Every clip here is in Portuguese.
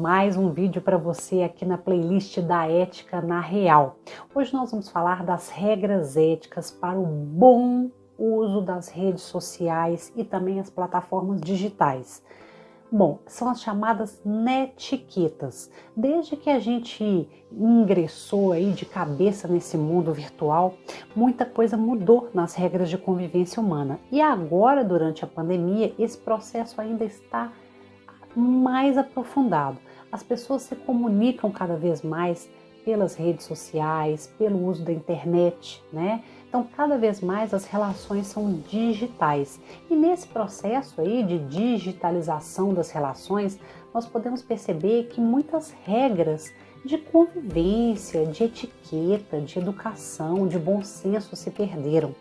mais um vídeo para você aqui na playlist da Ética na Real. Hoje nós vamos falar das regras éticas para o bom uso das redes sociais e também as plataformas digitais. Bom, são as chamadas netiquetas. Desde que a gente ingressou aí de cabeça nesse mundo virtual, muita coisa mudou nas regras de convivência humana. E agora, durante a pandemia, esse processo ainda está mais aprofundado. As pessoas se comunicam cada vez mais pelas redes sociais, pelo uso da internet, né? Então, cada vez mais as relações são digitais. E nesse processo aí de digitalização das relações, nós podemos perceber que muitas regras de convivência, de etiqueta, de educação, de bom senso se perderam.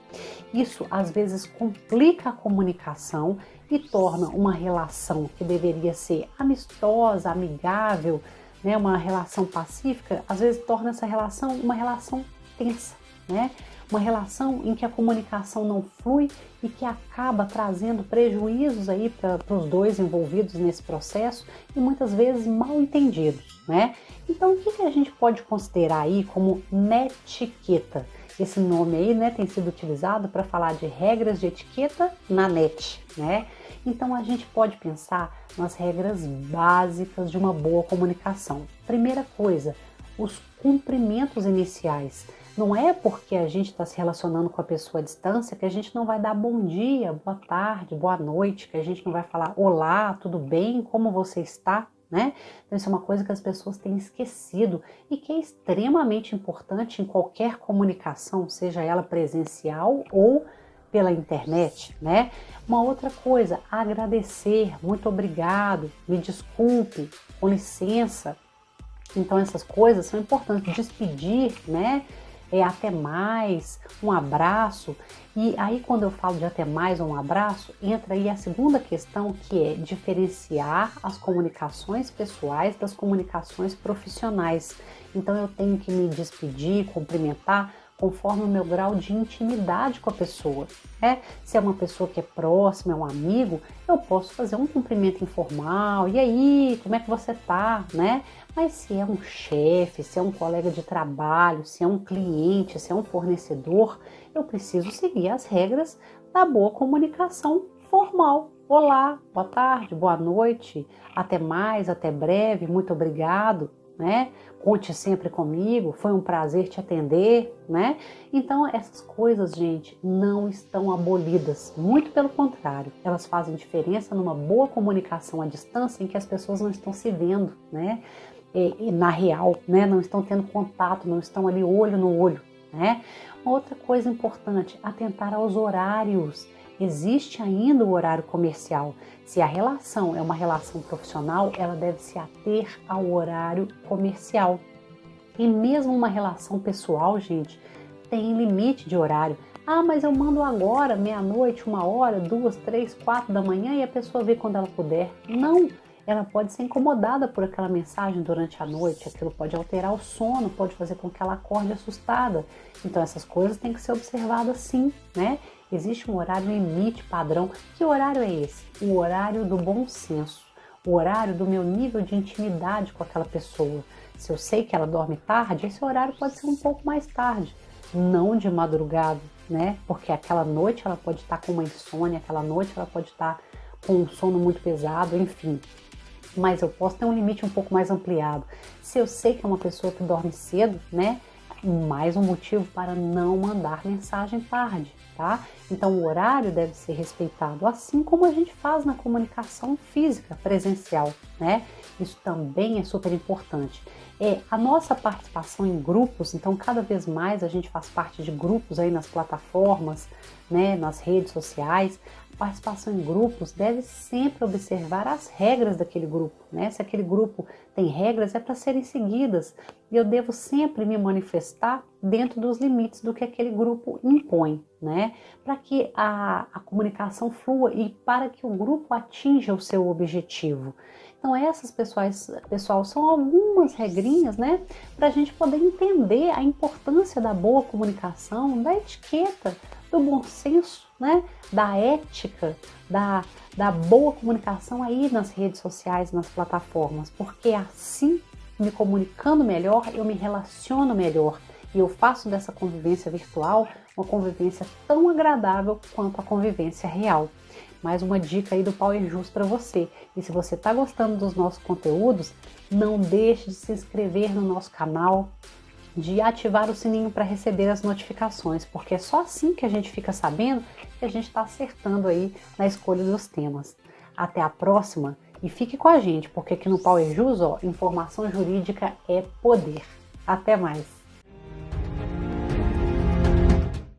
Isso às vezes complica a comunicação e torna uma relação que deveria ser amistosa, amigável, né, uma relação pacífica, às vezes torna essa relação uma relação tensa, né? Uma relação em que a comunicação não flui e que acaba trazendo prejuízos aí para os dois envolvidos nesse processo e muitas vezes mal entendidos, né? Então, o que a gente pode considerar aí como netiqueta? Esse nome aí, né, tem sido utilizado para falar de regras de etiqueta na net, né? Então, a gente pode pensar nas regras básicas de uma boa comunicação. Primeira coisa, os cumprimentos iniciais. Não é porque a gente está se relacionando com a pessoa à distância que a gente não vai dar bom dia, boa tarde, boa noite, que a gente não vai falar olá, tudo bem, como você está, né? Então isso é uma coisa que as pessoas têm esquecido e que é extremamente importante em qualquer comunicação, seja ela presencial ou pela internet, né? Uma outra coisa, agradecer, muito obrigado, me desculpe, com licença. Então essas coisas são importantes, despedir, né? Até mais, um abraço. E aí quando eu falo de até mais ou um abraço, entra aí a segunda questão, que é diferenciar as comunicações pessoais das comunicações profissionais. Então eu tenho que me despedir, cumprimentar conforme o meu grau de intimidade com a pessoa, né? Se é uma pessoa que é próxima, é um amigo, eu posso fazer um cumprimento informal, e aí, como é que você tá, né? Mas se é um chefe, se é um colega de trabalho, se é um cliente, se é um fornecedor, eu preciso seguir as regras da boa comunicação formal. Olá, boa tarde, boa noite, até mais, até breve, muito obrigado, né? Conte sempre comigo, foi um prazer te atender, né? Então essas coisas, gente, não estão abolidas, muito pelo contrário, elas fazem diferença numa boa comunicação à distância em que as pessoas não estão se vendo, né? Na real, né? Não estão tendo contato, não estão ali olho no olho, né? Uma outra coisa importante, atentar aos horários. Existe ainda o horário comercial. Se a relação é uma relação profissional, ela deve se ater ao horário comercial. E mesmo uma relação pessoal, gente, tem limite de horário. Ah, mas eu mando agora, meia-noite, 1h, 2, 3, 4 da manhã e a pessoa vê quando ela puder. Não! Ela pode ser incomodada por aquela mensagem durante a noite, aquilo pode alterar o sono, pode fazer com que ela acorde assustada. Então essas coisas têm que ser observadas sim, né? Existe um horário limite padrão. Que horário é esse? O horário do bom senso, o horário do meu nível de intimidade com aquela pessoa. Se eu sei que ela dorme tarde, esse horário pode ser um pouco mais tarde, não de madrugada, né? Porque aquela noite ela pode estar com uma insônia, aquela noite ela pode estar com um sono muito pesado, enfim. Mas eu posso ter um limite um pouco mais ampliado. Se eu sei que é uma pessoa que dorme cedo, né? Mais um motivo para não mandar mensagem tarde, tá? Então o horário deve ser respeitado, assim como a gente faz na comunicação física, presencial, né? Isso também é super importante. A nossa participação em grupos, então cada vez mais a gente faz parte de grupos aí nas plataformas, né? Nas redes sociais. Participação em grupos deve sempre observar as regras daquele grupo, né? Se aquele grupo tem regras, é para serem seguidas. E eu devo sempre me manifestar dentro dos limites do que aquele grupo impõe, né? Para que a comunicação flua e para que o grupo atinja o seu objetivo. Então essas pessoal, são algumas regrinhas, né? Para a gente poder entender a importância da boa comunicação, da etiqueta, do bom senso, né? Da ética, da boa comunicação aí nas redes sociais, nas plataformas, porque assim, me comunicando melhor, eu me relaciono melhor e eu faço dessa convivência virtual uma convivência tão agradável quanto a convivência real. Mais uma dica aí do Power Jus para você. E se você está gostando dos nossos conteúdos, não deixe de se inscrever no nosso canal, de ativar o sininho para receber as notificações, porque é só assim que a gente fica sabendo que a gente está acertando aí na escolha dos temas. Até a próxima e fique com a gente, porque aqui no Power Jus, informação jurídica é poder. Até mais!